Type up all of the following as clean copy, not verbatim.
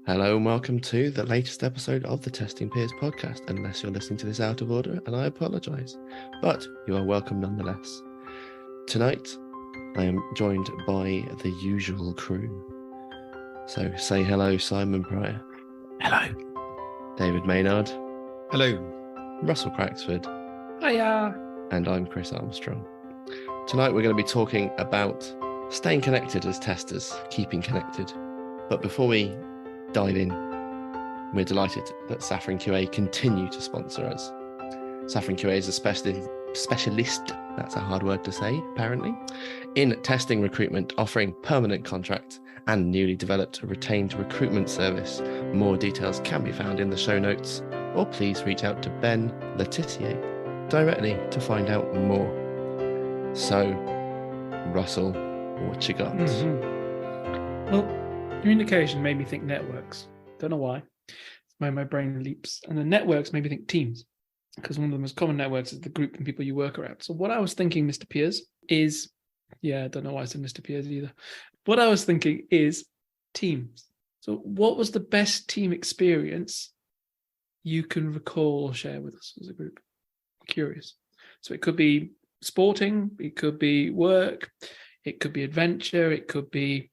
Hello and welcome to the latest episode of the Testing Peers podcast, unless you're listening to this out of order, and I apologise, but you are welcome nonetheless. Tonight, I am joined by the usual crew. So say hello, Simon Pryor. Hello. David Maynard. Hello. Russell Craxford. Hiya. And I'm Chris Armstrong. Tonight, we're going to be talking about staying connected as testers, keeping connected. But before we dive in, we're delighted that Saffron QA continue to sponsor us. Saffron QA is a specialist, that's a hard word to say, apparently, in testing recruitment, offering permanent contracts and newly developed retained recruitment service. More details can be found in the show notes, or please reach out to Ben Letitia directly to find out more. So, Russell, what you got? Well, communication made me think networks. Don't know why. My brain leaps. And the networks made me think teams, because one of the most common networks is the group and people you work around. So what I was thinking, Mr. Piers, is, I don't know why I said Mr. Piers either. What I was thinking is teams. So what was the best team experience you can recall or share with us as a group? I'm curious. So it could be sporting, it could be work, it could be adventure, it could be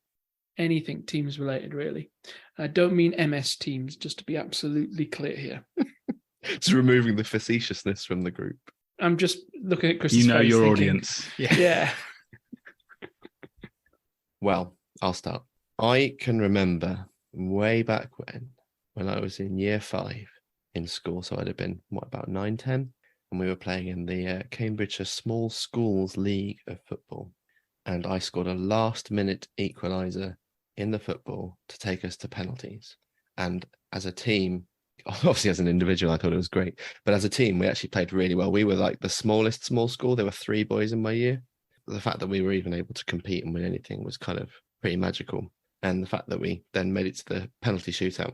anything teams related, really. I don't mean MS Teams, just to be absolutely clear here. It's removing the facetiousness from the group. I'm just looking at Chris's face. You know your thinking, audience. Yeah. Well, I'll start. I can remember way back when I was in year 5 in school, so I'd have been, about 9, 10? And we were playing in the Cambridgeshire Small Schools League of Football. And I scored a last-minute equaliser in the football to take us to penalties. And as a team, obviously as an individual, I thought it was great. But as a team, we actually played really well. We were like the smallest small school. There were 3 boys in my year. The fact that we were even able to compete and win anything was kind of pretty magical. And the fact that we then made it to the penalty shootout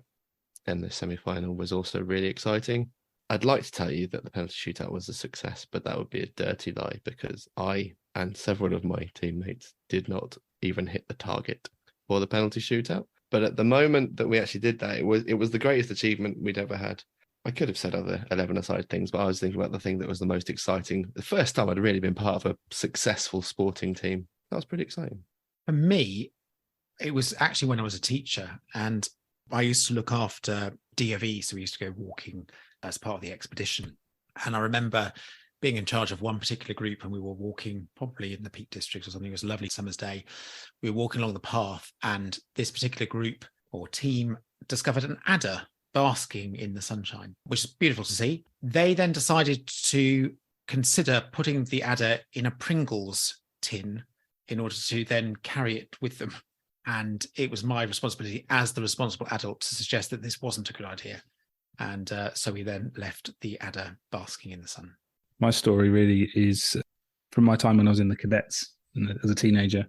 and the semi-final was also really exciting. I'd like to tell you that the penalty shootout was a success, but that would be a dirty lie, because I and several of my teammates did not even hit the target for the penalty shootout. But at the moment that we actually did that, it was the greatest achievement we'd ever had. I could have said other 11-a-side things, but I was thinking about the thing that was the most exciting. The first time I'd really been part of a successful sporting team. That was pretty exciting. For me, it was actually when I was a teacher, and I used to look after D of E, so we used to go walking as part of the expedition. And I remember being in charge of one particular group, and we were walking probably in the Peak District or something. It was a lovely summer's day. We were walking along the path, and this particular group or team discovered an adder basking in the sunshine, which is beautiful to see. They then decided to consider putting the adder in a Pringles tin in order to then carry it with them. And it was my responsibility as the responsible adult to suggest that this wasn't a good idea. And so we then left the adder basking in the sun. My story really is from my time when I was in the cadets as a teenager,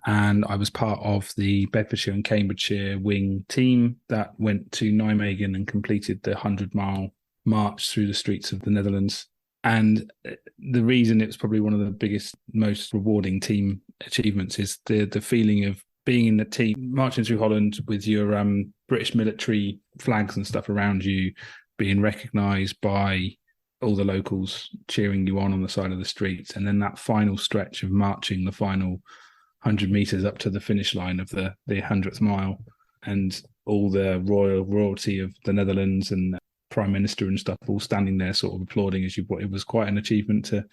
and I was part of the Bedfordshire and Cambridgeshire wing team that went to Nijmegen and completed the 100-mile march through the streets of the Netherlands. And the reason it was probably one of the biggest, most rewarding team achievements is the feeling of being in the team, marching through Holland with your British military flags and stuff around you, being recognised by all the locals cheering you on the side of the streets, and then that final stretch of marching the final 100 metres up to the finish line of the 100th mile, and all the royalty of the Netherlands and the Prime Minister and stuff all standing there sort of applauding as you. It was quite an achievement to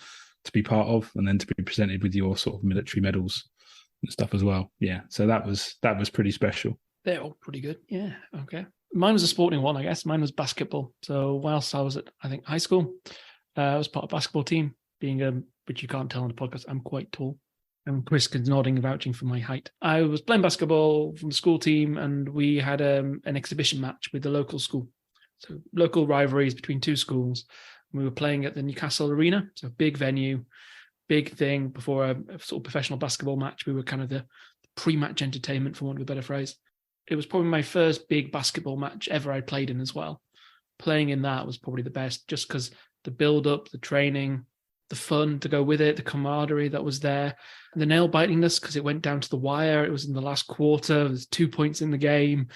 be part of, and then to be presented with your sort of military medals and stuff as well. Yeah, so that was pretty special. They're all pretty good. Yeah, okay. Mine was a sporting one, I guess. Mine was basketball. So whilst I was at, I think, high school, I was part of a basketball team, which you can't tell on the podcast, I'm quite tall. And Chris is nodding, vouching for my height. I was playing basketball from the school team, and we had an exhibition match with the local school. So local rivalries between 2 schools. We were playing at the Newcastle Arena, so big venue, big thing before a sort of professional basketball match. We were kind of the pre-match entertainment, for want of a better phrase. It was probably my first big basketball match ever I played in as well. Playing in that was probably the best, just because the build-up, the training, the fun to go with it, the camaraderie that was there, and the nail bitingness because it went down to the wire. It was in the last quarter. There's 2 points in the game,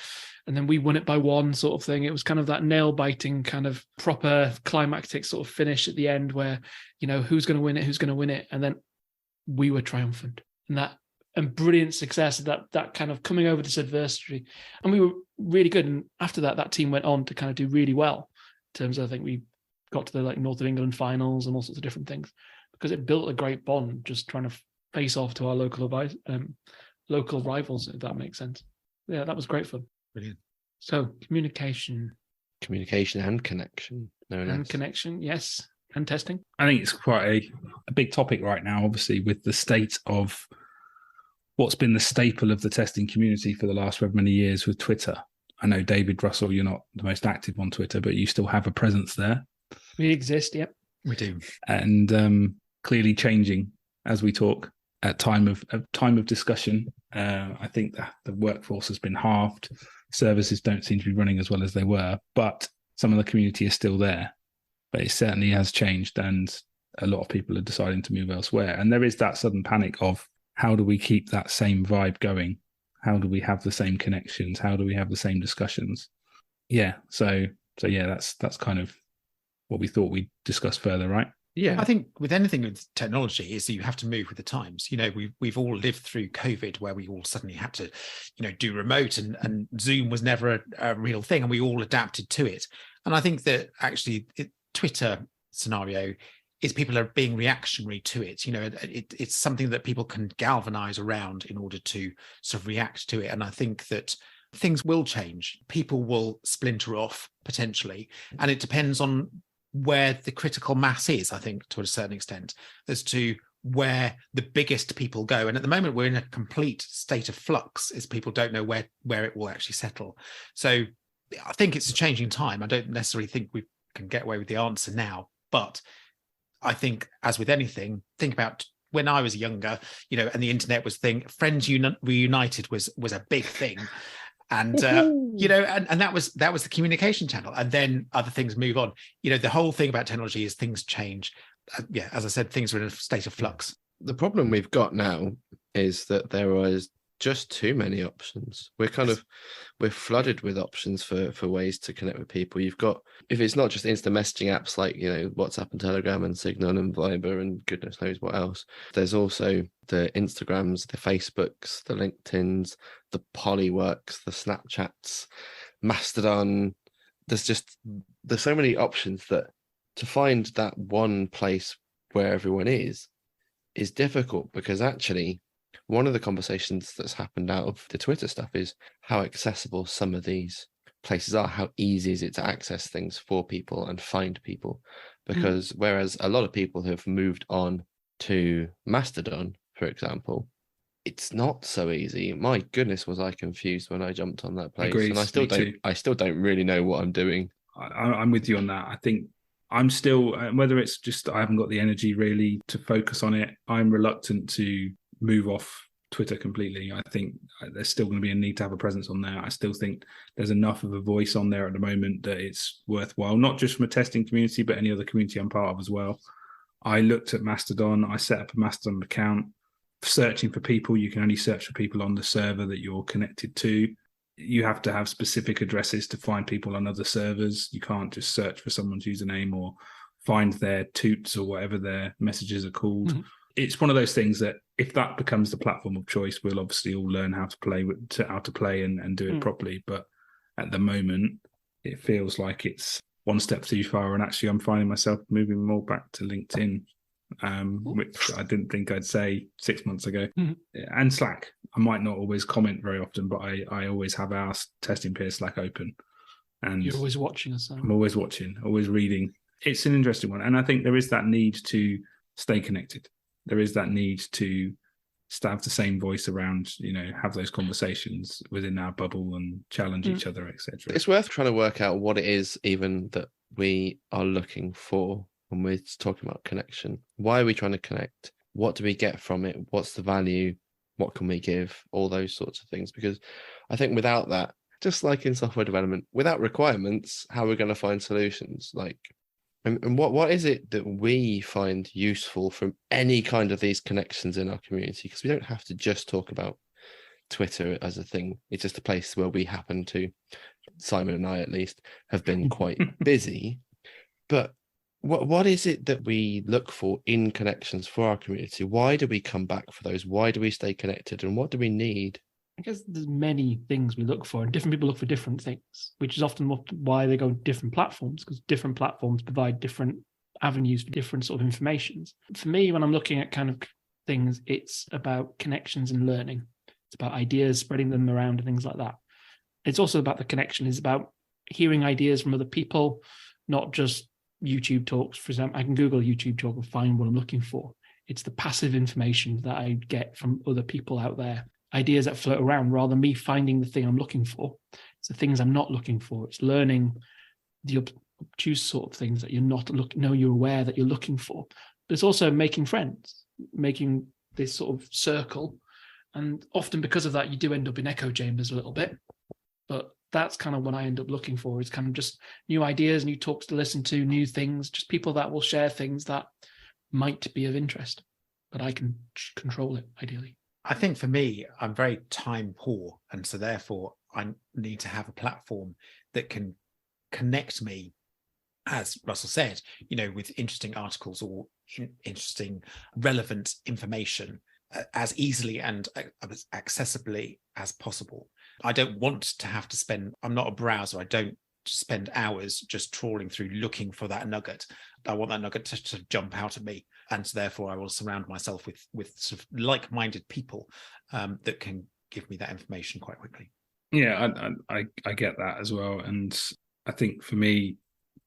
and then we won it by 1 sort of thing. It was kind of that nail biting kind of proper climactic sort of finish at the end where, who's going to win it, and then we were triumphant, and brilliant success, that kind of coming over this adversity, and we were really good. And after that team went on to kind of do really well in terms of, I think we got to the North of England finals and all sorts of different things because it built a great bond just trying to face off to our local rivals, if that makes sense. Yeah, that was great fun. Brilliant. So communication and connection, connection, yes, and testing. I think it's quite a big topic right now, obviously, with the state of what's been the staple of the testing community for the last however many years with Twitter. I know, David Russell, you're not the most active on Twitter, but you still have a presence there. We exist, yep. We do. And clearly changing as we talk at time of discussion. I think that the workforce has been halved. Services don't seem to be running as well as they were, but some of the community is still there. But it certainly has changed, and a lot of people are deciding to move elsewhere. And there is that sudden panic of, how do we keep that same vibe going? How do we have the same connections? How do we have the same discussions? Yeah. So yeah, that's kind of what we thought we'd discuss further, right? Yeah. I think with anything with technology is that you have to move with the times. We've all lived through COVID where we all suddenly had to, do remote, and Zoom was never a real thing, and we all adapted to it. And I think that actually Twitter scenario is people are being reactionary to it. It's something that people can galvanize around in order to sort of react to it. And I think that things will change. People will splinter off potentially. And it depends on where the critical mass is, I think, to a certain extent, as to where the biggest people go. And at the moment, we're in a complete state of flux, as people don't know where it will actually settle. So I think it's a changing time. I don't necessarily think we can get away with the answer now, but I think, as with anything, think about when I was younger, and the internet was thing. Friends Reunited was a big thing, and and that was the communication channel. And then other things move on. The whole thing about technology is things change. As I said, things are in a state of flux. The problem we've got now is that there is just too many options. We're flooded with options for ways to connect with people. You've got, if it's not just instant messaging apps like WhatsApp and Telegram and Signal and Viber and goodness knows what else, there's also the Instagrams, the Facebooks, the LinkedIns, the Polyworks, the Snapchats, Mastodon. There's so many options that to find that one place where everyone is difficult, because actually one of the conversations that's happened out of the Twitter stuff is how accessible some of these places are. How easy is it to access things for people and find people? Because whereas a lot of people have moved on to Mastodon, for example, it's not so easy. My goodness, was I confused when I jumped on that place. Agreed, and I still don't really know what I'm doing. I'm with you on that. I think I'm still, whether it's just I haven't got the energy really to focus on it, I'm reluctant to move off Twitter completely. I think there's still going to be a need to have a presence on there. I still think there's enough of a voice on there at the moment that it's worthwhile, not just from a testing community, but any other community I'm part of as well. I looked at Mastodon. I set up a Mastodon account. Searching for people, you can only search for people on the server that you're connected to. You have to have specific addresses to find people on other servers. You can't just search for someone's username or find their toots or whatever their messages are called. Mm-hmm. It's one of those things that if that becomes the platform of choice, we'll obviously all learn how to play and do it properly. But at the moment, it feels like it's one step too far. And actually, I'm finding myself moving more back to LinkedIn, which I didn't think I'd say 6 months ago. And Slack. I might not always comment very often, but I always have our testing peer Slack open. And you're always watching us. I'm always watching, always reading. It's an interesting one. And I think there is that need to stay connected. There is that need to have the same voice around, have those conversations within our bubble and challenge each other, etc. It's worth trying to work out what it is even that we are looking for when we're talking about connection. Why are we trying to connect? What do we get from it? What's the value? What can we give? All those sorts of things. Because I think without that, just like in software development, without requirements, how are we going to find solutions? Like, And what is it that we find useful from any kind of these connections in our community? Because we don't have to just talk about Twitter as a thing. It's just a place where we happen to, Simon and I at least, have been quite busy. But what is it that we look for in connections for our community? Why do we come back for those? Why do we stay connected? And what do we need? I guess there's many things we look for, and different people look for different things, which is often why they go to different platforms, because different platforms provide different avenues for different sort of informations. For me, when I'm looking at kind of things, it's about connections and learning. It's about ideas, spreading them around and things like that. It's also about the connection. It's about hearing ideas from other people, not just YouTube talks. For example, I can Google YouTube talk and find what I'm looking for. It's the passive information that I get from other people out there, ideas that float around, rather than me finding the thing I'm looking for. It's the things I'm not looking for. It's learning the obtuse sort of things that you're not you're aware that you're looking for. But it's also making friends, making this sort of circle. And often because of that, you do end up in echo chambers a little bit. But that's kind of what I end up looking for, is kind of just new ideas, new talks to listen to, new things, just people that will share things that might be of interest, but I can control it ideally. I think for me, I'm very time poor. And so therefore I need to have a platform that can connect me, as Russell said, with interesting articles or interesting, relevant information as easily and as accessibly as possible. I don't want to have to I'm not a browser. I don't spend hours just trawling through looking for that nugget. I want that nugget to jump out at me. And so therefore I will surround myself with sort of like-minded people that can give me that information quite quickly. Yeah, I get that as well. And I think for me,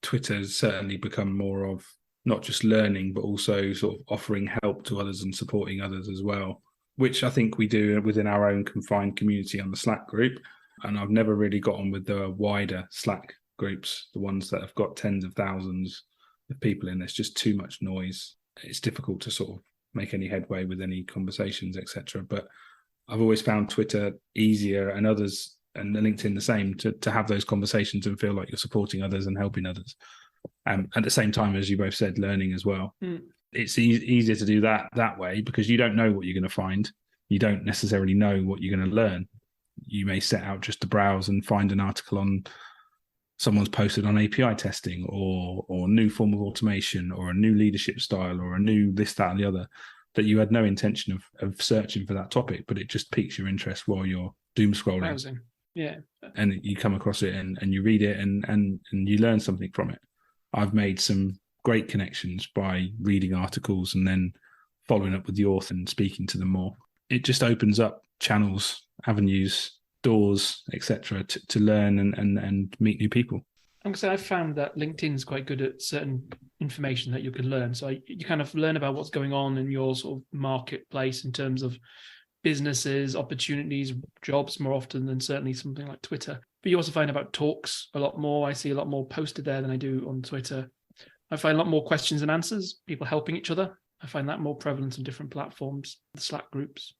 Twitter has certainly become more of not just learning, but also sort of offering help to others and supporting others as well, which I think we do within our own confined community on the Slack group. And I've never really got on with the wider Slack groups, the ones that have got tens of thousands of people in. There's just too much noise. It's difficult to sort of make any headway with any conversations, etc. But I've always found Twitter easier, and others, and LinkedIn the same, to have those conversations and feel like you're supporting others and helping others. At the same time, as you both said, learning as well. It's easier to do that way because you don't know what you're going to find. You don't necessarily know what you're going to learn. You may set out just to browse and find an article on someone's posted on API testing or new form of automation or a new leadership style or a new this, that, and the other, that you had no intention of searching for that topic, but it just piques your interest while you're doom scrolling. Browsing. Yeah. And you come across it and you read it and you learn something from it. I've made some great connections by reading articles and then following up with the author and speaking to them more. It just opens up channels, avenues, doors, etc., to learn and meet new people. I'm going to say I've found that LinkedIn is quite good at certain information that you can learn. So you kind of learn about what's going on in your sort of marketplace in terms of businesses, opportunities, jobs more often than certainly something like Twitter. But you also find about talks a lot more. I see a lot more posted there than I do on Twitter. I find a lot more questions and answers, people helping each other. I find that more prevalent on different platforms, the Slack groups.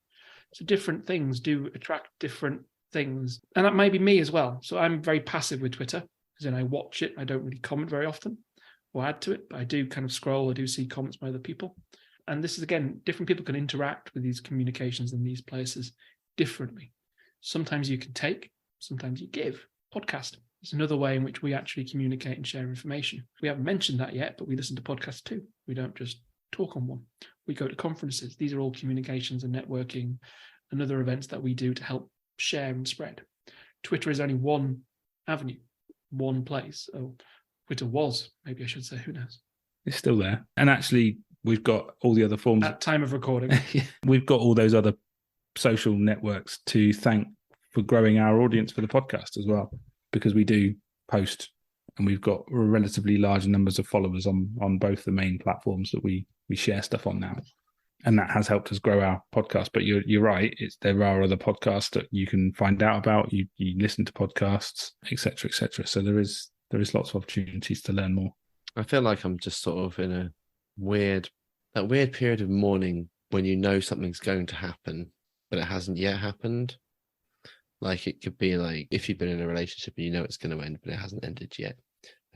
So different things do attract different things. And that may be me as well. So I'm very passive with Twitter, as in I watch it. I don't really comment very often or add to it, but I do kind of scroll. I do see comments by other people. And this is, again, different people can interact with these communications in these places differently. Sometimes you can take, sometimes you give. Podcast is another way in which we actually communicate and share information. We haven't mentioned that yet, but we listen to podcasts too. We don't just talk on one. We go to conferences. These are all communications and networking and other events that we do to help share and spread. Twitter is only one avenue, one place. Oh, Twitter was, maybe I should say, who knows? It's still there. And actually, we've got all the other forms. At time of recording. We've got all those other social networks to thank for growing our audience for the podcast as well, because we do post and we've got relatively large numbers of followers on both the main platforms that we share stuff on now. And that has helped us grow our podcast. But you're right. There are other podcasts that you can find out about. You listen to podcasts, etc., etc. So there is lots of opportunities to learn more. I feel like I'm just sort of in a weird period of mourning when you know something's going to happen, but it hasn't yet happened. Like it could be like if you've been in a relationship and you know it's going to end, but it hasn't ended yet.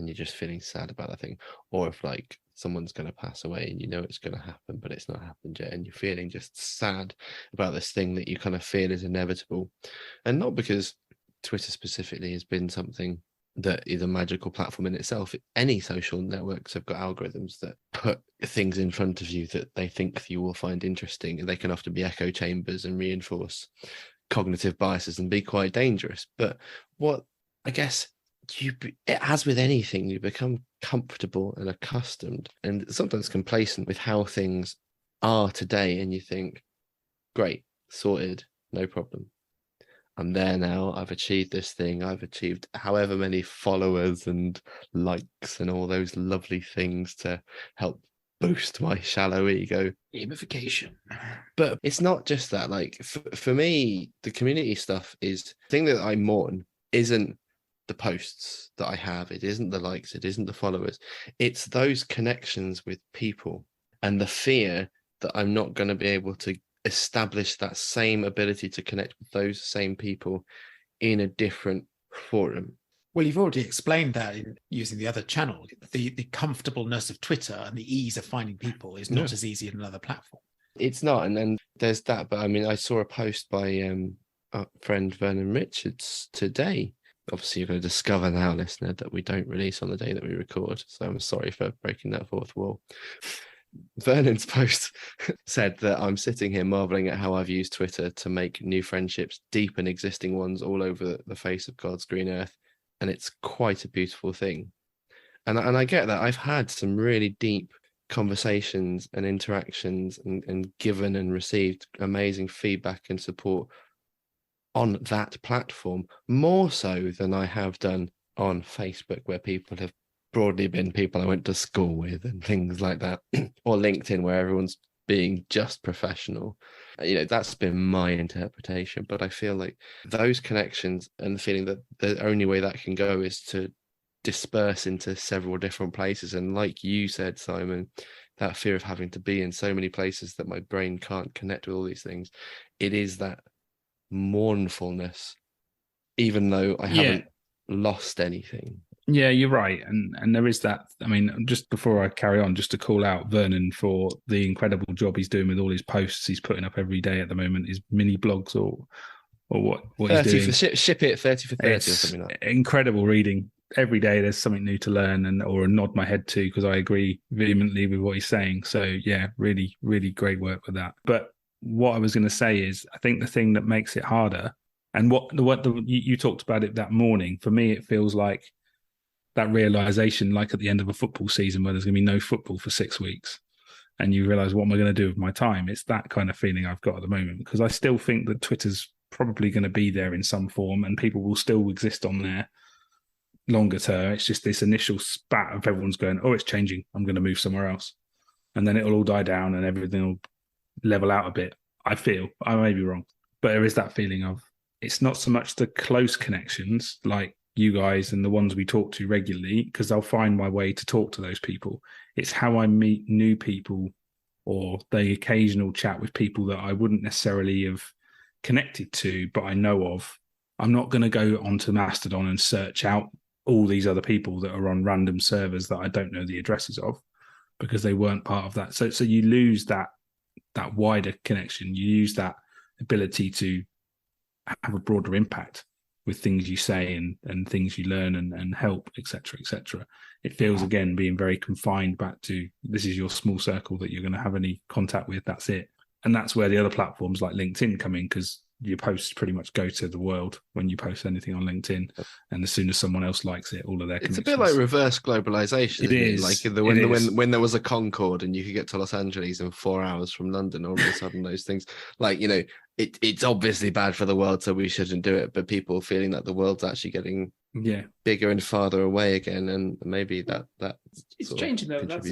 and you're just feeling sad about that thing, or if like someone's going to pass away and you know it's going to happen but it's not happened yet, and you're feeling just sad about this thing that you kind of feel is inevitable. And not because Twitter specifically has been something that is a magical platform in itself. Any social networks have got algorithms that put things in front of you that they think you will find interesting, and they can often be echo chambers and reinforce cognitive biases and be quite dangerous. But what I guess as with anything, you become comfortable and accustomed and sometimes complacent with how things are today, and you think, great, sorted, no problem. I'm there now. I've achieved this thing. I've achieved however many followers and likes and all those lovely things to help boost my shallow ego. Gamification. But it's not just that. Like for me, the community stuff is the thing that I mourn isn't the posts that I have. It isn't the likes. It isn't the followers. It's those connections with people and the fear that I'm not going to be able to establish that same ability to connect with those same people in a different forum. Well, you've already explained that in using the other channel. The comfortableness of Twitter and the ease of finding people is not as easy in another platform. It's not, and then there's that. But I mean, I saw a post by our friend Vernon Richards today. Obviously, you're going to discover now, listener, that we don't release on the day that we record. So I'm sorry for breaking that fourth wall. Vernon's post said that I'm sitting here marveling at how I've used Twitter to make new friendships, deepen existing ones all over the face of God's green earth. And it's quite a beautiful thing. And I get that. I've had some really deep conversations and interactions and given and received amazing feedback and support on that platform, more so than I have done on Facebook, where people have broadly been people I went to school with and things like that, or LinkedIn, where everyone's being just professional. That's been my interpretation. But I feel like those connections and the feeling that the only way that can go is to disperse into several different places. And like you said, Simon, that fear of having to be in so many places that my brain can't connect with all these things, it is that mournfulness, even though I haven't lost anything. Yeah, you're right. And there is that. I mean, just before I carry on, just to call out Vernon for the incredible job he's doing with all his posts he's putting up every day at the moment, his mini blogs or what he's doing. Ship it 30 for 30 or something like that. Incredible reading. Every day there's something new to learn or nod my head to, because I agree vehemently with what he's saying. So yeah, really, really great work with that. But what I was going to say is, I think the thing that makes it harder, and you talked about it that morning, for me it feels like that realization, like at the end of a football season where there's going to be no football for 6 weeks and you realize, what am I going to do with my time? It's that kind of feeling I've got at the moment, because I still think that Twitter's probably going to be there in some form and people will still exist on there longer term. It's just this initial spat of everyone's going, oh, it's changing, I'm going to move somewhere else. And then it'll all die down and everything will level out a bit. I feel, I may be wrong, but there is that feeling of, it's not so much the close connections like you guys and the ones we talk to regularly, because I'll find my way to talk to those people. It's how I meet new people, or the occasional chat with people that I wouldn't necessarily have connected to, but I know of. I'm not going to go onto Mastodon and search out all these other people that are on random servers that I don't know the addresses of, because they weren't part of that. So you lose that wider connection. You use that ability to have a broader impact with things you say and things you learn and help, etc., etc. It feels, again, being very confined back to, this is your small circle that you're going to have any contact with, that's it. And that's where the other platforms like LinkedIn come in, because your posts pretty much go to the world when you post anything on LinkedIn, and as soon as someone else likes it, all of their it's a bit like reverse globalization. It is. Like when there was a Concorde and you could get to Los Angeles in 4 hours from London, all of a sudden those things, like, it's obviously bad for the world, so we shouldn't do it, but people feeling that the world's actually getting bigger and farther away again, and maybe that it's changing though. That's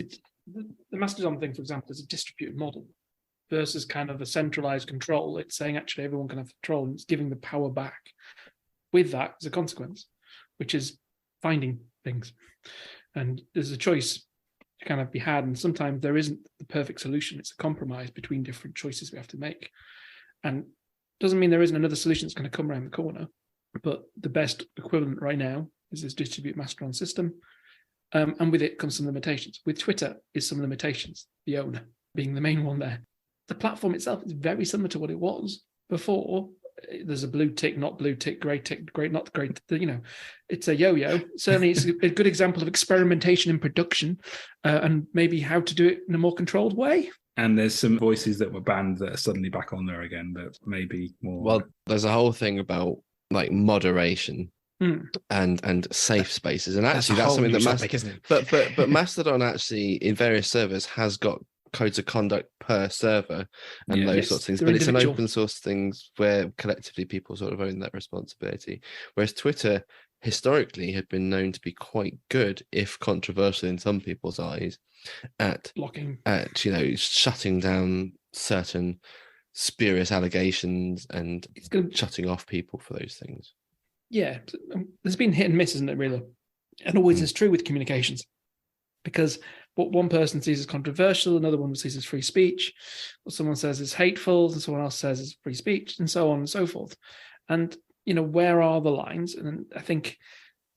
the Mastodon thing, for example, is a distributed model versus kind of a centralized control. It's saying actually everyone can have control, and it's giving the power back with that as a consequence, which is finding things. And there's a choice to kind of be had, and sometimes there isn't the perfect solution. It's a compromise between different choices we have to make. And doesn't mean there isn't another solution that's going to come around the corner, but the best equivalent right now is this distributed Mastodon system. And with it comes some limitations. With Twitter is some limitations, the owner being the main one there. The platform itself is very similar to what it was before. There's a blue tick, not blue tick, grey tick, grey, not grey. It's a yo-yo. Certainly, it's a good example of experimentation in production, and maybe how to do it in a more controlled way. And there's some voices that were banned that are suddenly back on there again, but maybe more. Well, there's a whole thing about like moderation and safe spaces, and actually that's something that topic, isn't it? but Mastodon actually in various servers has got codes of conduct per server and those sorts of things, but it's an open source things where collectively people sort of own that responsibility, whereas Twitter historically had been known to be quite good, if controversial in some people's eyes, at blocking, shutting down certain spurious allegations and shutting off people for those things. Yeah, there's been hit and miss, isn't it, really? And always is true with communications, because what one person sees as controversial, another one sees as free speech, what someone says is hateful, and someone else says is free speech, and so on and so forth. And, where are the lines? And I think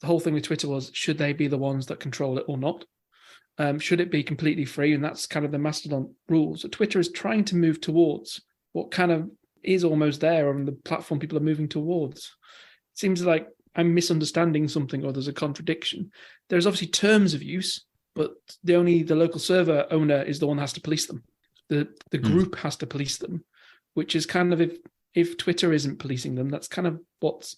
the whole thing with Twitter was, should they be the ones that control it or not? Should it be completely free? And that's kind of the Mastodon rules. So Twitter is trying to move towards what kind of is almost there on the platform people are moving towards. It seems like I'm misunderstanding something, or there's a contradiction. There's obviously terms of use, but the local server owner is the one that has to police them. The group has to police them, which is kind of, if Twitter isn't policing them, that's kind of what's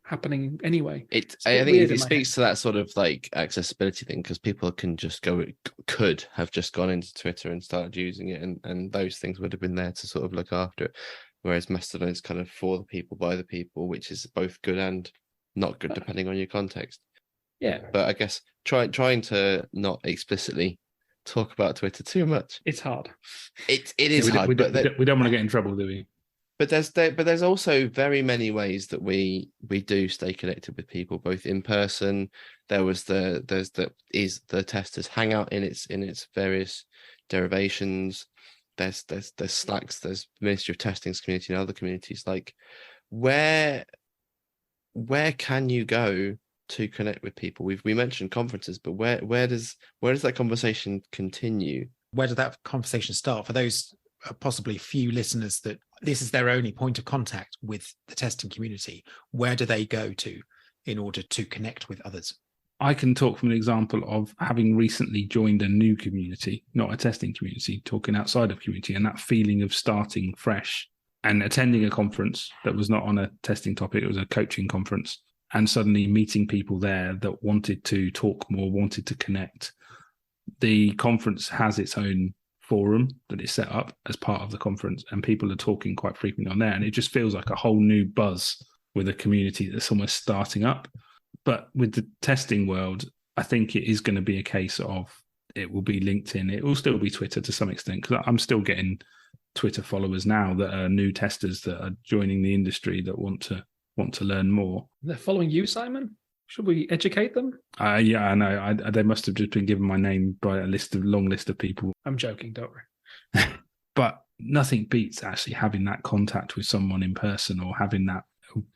happening anyway. I think it speaks to that sort of like accessibility thing, because people could have just gone into Twitter and started using it, and those things would have been there to sort of look after it. Whereas Mastodon is kind of for the people, by the people, which is both good and not good depending on your context. Yeah. But I guess trying to not explicitly talk about Twitter too much. It's hard. It is hard. We don't want to get in trouble, do we? But there's also very many ways that we do stay connected with people, both in person. There's the testers hangout in its various derivations. There's Slacks, there's Ministry of Testing's community and other communities. Like, where can you go to connect with people? We mentioned conferences, but where does that conversation continue? Where did that conversation start? For those possibly few listeners that this is their only point of contact with the testing community, where do they go to in order to connect with others? I can talk from an example of having recently joined a new community, not a testing community, talking outside of community, and that feeling of starting fresh and attending a conference that was not on a testing topic, it was a coaching conference, and suddenly meeting people there that wanted to talk more, wanted to connect. The conference has its own forum that is set up as part of the conference, and people are talking quite frequently on there, and it just feels like a whole new buzz with a community that's almost starting up. But with the testing world, I think it is going to be a case of it will be LinkedIn. It will still be Twitter to some extent, because I'm still getting Twitter followers now that are new testers that are joining the industry that want to learn more. They're following you, Simon? Should we educate them? Yeah, I know. They must have just been given my name by a long list of people. I'm joking, don't worry. But nothing beats actually having that contact with someone in person, or having that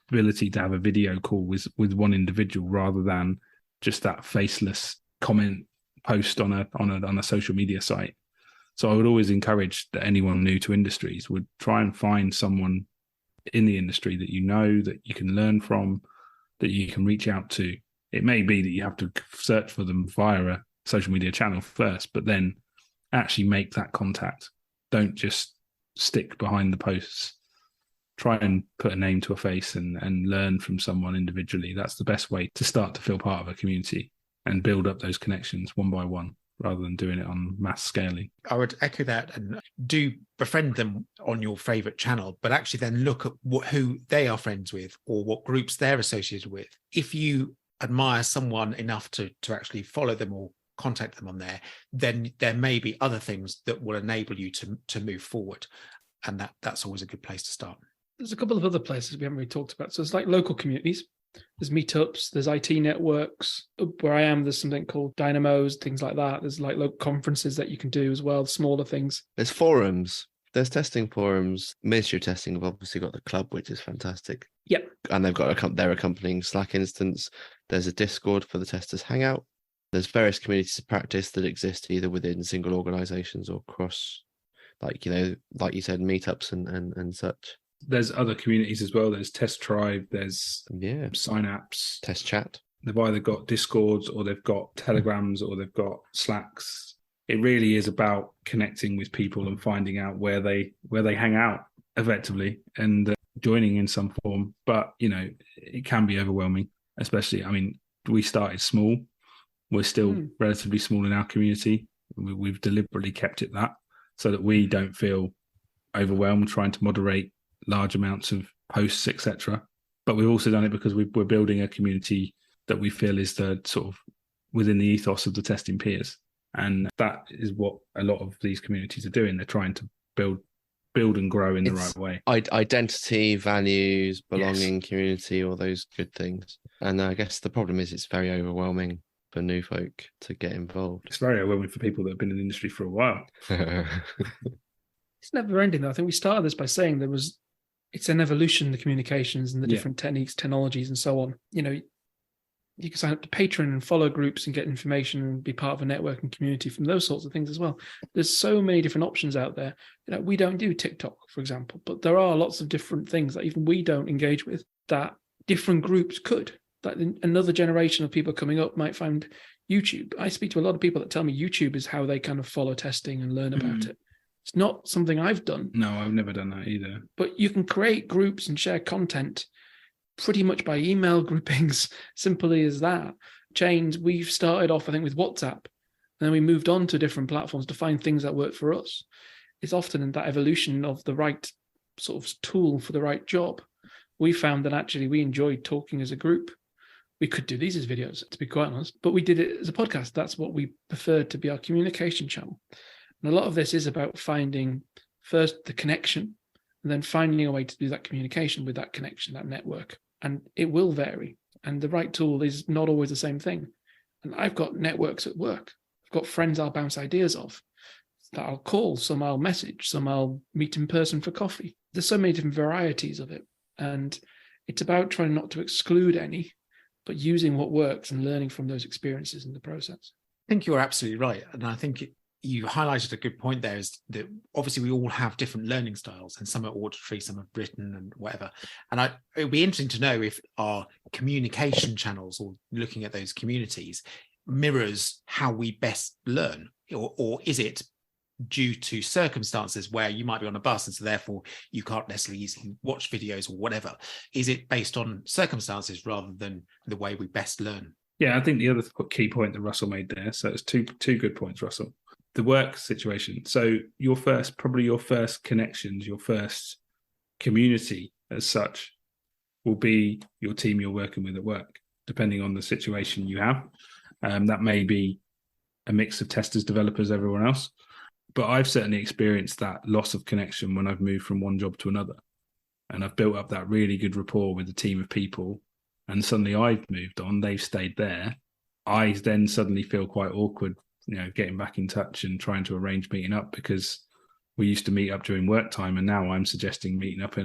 ability to have a video call with one individual, rather than just that faceless comment post on a social media site. So I would always encourage that anyone new to industries would try and find someone in the industry that that you can learn from, that you can reach out to. It may be that you have to search for them via a social media channel first, but then actually make that contact. Don't just stick behind the posts. Try and put a name to a face and learn from someone individually. That's the best way to start to feel part of a community and build up those connections one by one, rather than doing it on mass scaling. I would echo that, and do befriend them on your favorite channel, but actually then look at who they are friends with, or what groups they're associated with. If you admire someone enough to actually follow them or contact them on there, then there may be other things that will enable you to move forward. And that's always a good place to start. There's a couple of other places we haven't really talked about. So it's like local communities. There's meetups, there's IT networks. Where I am, there's something called Dynamos, things like that. There's like local conferences that you can do as well, smaller things. There's forums. There's testing forums. Ministry of Testing have obviously got the club, which is fantastic. Yep. And they've got their accompanying Slack instance. There's a Discord for the testers hangout. There's various communities of practice that exist either within single organizations or cross, like, like you said, meetups and such. There's other communities as well. There's Test Tribe, there's Synapse, Test Chat. They've either got Discords or they've got Telegrams or they've got Slacks. It really is about connecting with people and finding out where they hang out effectively and joining in some form. But, it can be overwhelming, especially, we started small. We're still relatively small in our community. We've deliberately kept it that so that we don't feel overwhelmed trying to moderate large amounts of posts, etc. But we've also done it because we're building a community that we feel is the sort of within the ethos of the testing peers. And that is what a lot of these communities are doing. They're trying to build and grow in the right way. Identity, values, belonging, community, all those good things. And I guess the problem is it's very overwhelming for new folk to get involved. It's very overwhelming for people that have been in the industry for a while. It's never ending though. I think we started this by saying it's an evolution, the communications and the different techniques, technologies, and so on. You can sign up to Patreon and follow groups and get information and be part of a networking community from those sorts of things as well. There's so many different options out there. We don't do TikTok, for example, but there are lots of different things that even we don't engage with that different groups could. Like another generation of people coming up might find YouTube. I speak to a lot of people that tell me YouTube is how they kind of follow testing and learn about it. It's not something I've done. No, I've never done that either. But you can create groups and share content pretty much by email groupings, simply as that. Chains, we've started off, I think, with WhatsApp, and then we moved on to different platforms to find things that work for us. It's often in that evolution of the right sort of tool for the right job. We found that actually we enjoyed talking as a group. We could do these as videos, to be quite honest, but we did it as a podcast. That's what we preferred to be our communication channel. And a lot of this is about finding first the connection and then finding a way to do that communication with that connection, that network. And it will vary. And the right tool is not always the same thing. And I've got networks at work. I've got friends I'll bounce ideas off that I'll call, some I'll message, some I'll meet in person for coffee. There's so many different varieties of it. And it's about trying not to exclude any, but using what works and learning from those experiences in the process. I think you're absolutely right. And I think you highlighted a good point there, is that obviously we all have different learning styles, and some are auditory, some are written and whatever. And it would be interesting to know if our communication channels, or looking at those communities, mirrors how we best learn, or is it due to circumstances where you might be on a bus and so therefore you can't necessarily easily watch videos or whatever? Is it based on circumstances rather than the way we best learn? Yeah, I think the other key point that Russell made there, so it's two good points, Russell. The work situation. So your first connections, your first community as such will be your team you're working with at work, depending on the situation you have. That may be a mix of testers, developers, everyone else. But I've certainly experienced that loss of connection when I've moved from one job to another. And I've built up that really good rapport with a team of people. And suddenly I've moved on, they've stayed there. I then suddenly feel quite awkward, getting back in touch and trying to arrange meeting up, because we used to meet up during work time, and now I'm suggesting meeting up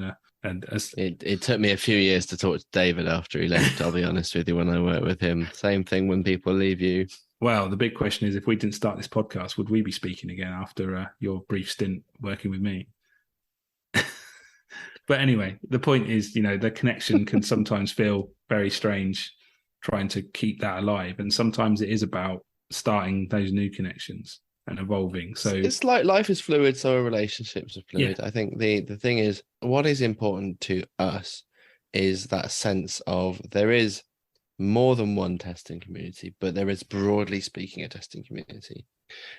It took me a few years to talk to David after he left, I'll be honest with you, when I worked with him. Same thing when people leave you. Well, the big question is, if we didn't start this podcast, would we be speaking again after your brief stint working with me? But anyway, the point is, the connection can sometimes feel very strange, trying to keep that alive. And sometimes it is about starting those new connections and evolving. So it's like life is fluid, so are relationships are fluid. Yeah. I think the thing is, what is important to us is that sense of there is more than one testing community, but there is, broadly speaking, a testing community.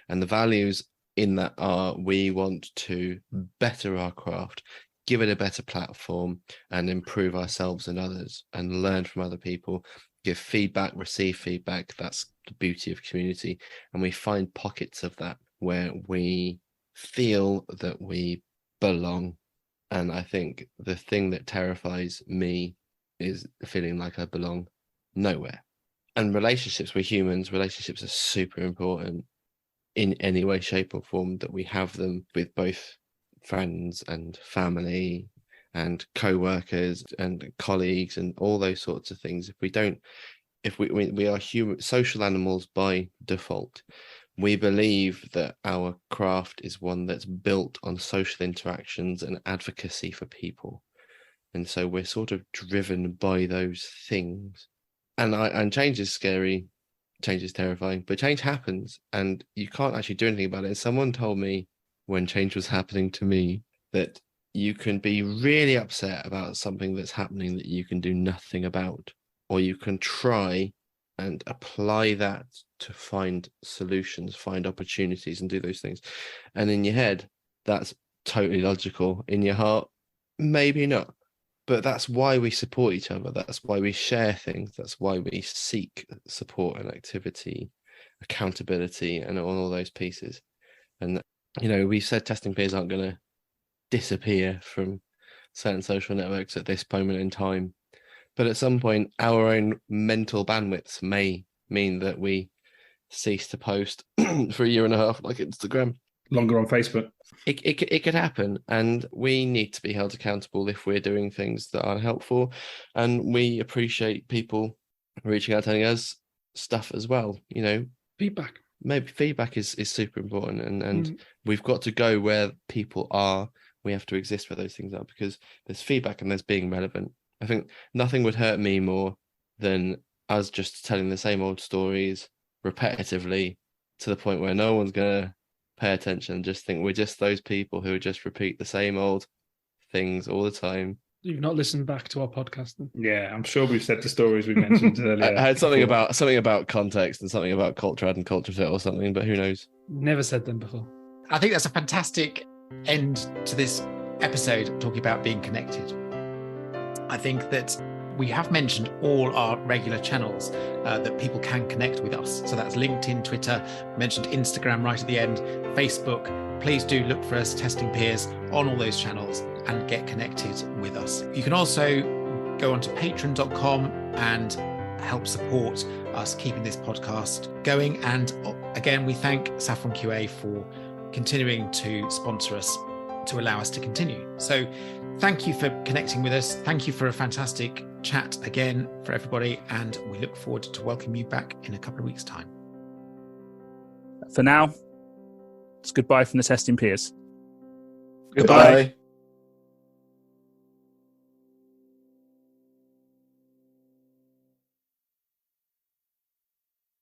And the values in that are, we want to better our craft, give it a better platform, and improve ourselves and others, and learn from other people, give feedback, receive feedback. That's the beauty of community. And we find pockets of that where we feel that we belong. And I think the thing that terrifies me is feeling like I belong nowhere. And relationships, we're humans, relationships are super important in any way, shape, or form, that we have them with both friends and family and co-workers and colleagues and all those sorts of things. If we don't if we are human social animals by default. We believe that our craft is one that's built on social interactions and advocacy for people. And so we're sort of driven by those things. And change is scary, change is terrifying, but change happens and you can't actually do anything about it. And someone told me when change was happening to me that you can be really upset about something that's happening that you can do nothing about, or you can try and apply that to find solutions, find opportunities, and do those things. And in your head, that's totally logical. In your heart, maybe not. But that's why we support each other. That's why we share things. That's why we seek support and activity, accountability, and all those pieces. And, we said testing peers aren't going to disappear from certain social networks at this moment in time. But at some point, our own mental bandwidths may mean that we cease to post for a year and a half, like Instagram. Longer on Facebook. It could happen, and we need to be held accountable if we're doing things that are helpful. And we appreciate people reaching out, telling us stuff as well. Feedback. Maybe feedback is super important, and we've got to go where people are. We have to exist where those things are, because there's feedback and there's being relevant. I think nothing would hurt me more than us just telling the same old stories repetitively to the point where no one's going to pay attention and just think we're just those people who just repeat the same old things all the time. You've not listened back to our podcast then? Yeah, I'm sure we've said the stories we mentioned earlier. I had something about context and something about culture and culture fit or something, but who knows? Never said them before. I think that's a fantastic end to this episode, talking about being connected. I think that we have mentioned all our regular channels that people can connect with us. So that's LinkedIn, Twitter, mentioned Instagram right at the end, Facebook. Please do look for us, Testing Peers, on all those channels and get connected with us. You can also go onto patreon.com and help support us keeping this podcast going. And again, we thank Saffron QA for continuing to sponsor us to allow us to continue. So thank you for connecting with us. Thank you for a fantastic chat again for everybody. And we look forward to welcoming you back in a couple of weeks' time. For now, it's goodbye from the Testing Peers. Goodbye.